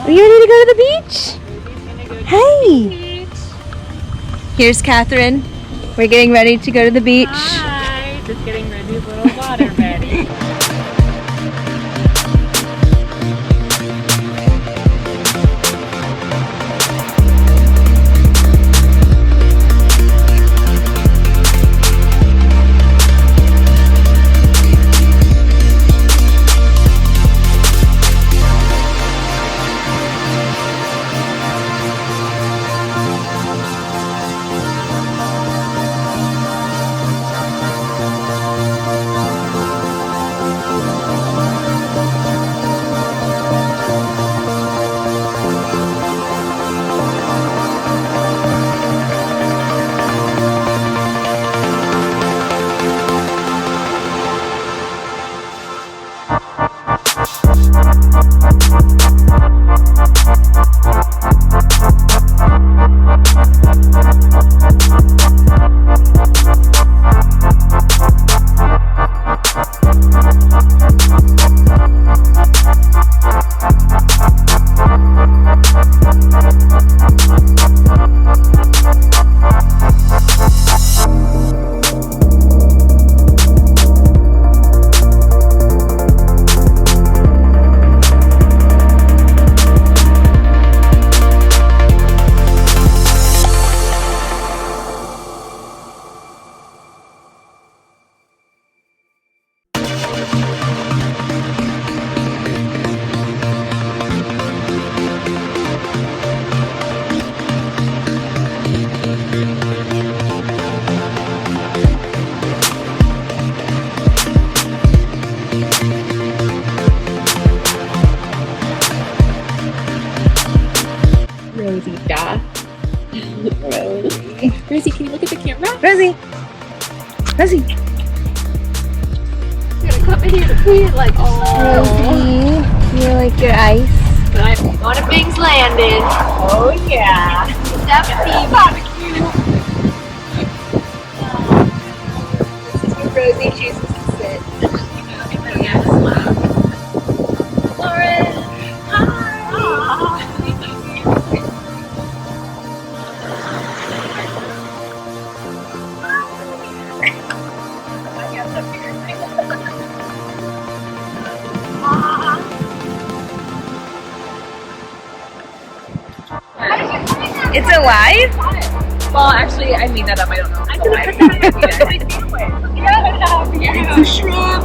Are you ready to go to the beach? Rosie's gonna go to Hey. the beach. Here's Catherine. We're getting ready to go to the beach. Hi. Just getting Rosie's little water ready. Rosie, da. Rosie. Rosie, can you look at the camera? Rosie. Rosie. I'm gonna come in here to pee like, Rosie. You like your ice? I'm going to Big's Landing. Oh yeah. Let's have a pee barbecue. This is where Rosie chooses to sit. Yes, Lauren. Hi. It's alive? Well, actually, I made that up. I don't know. I'm gonna put that in. It's a shrimp.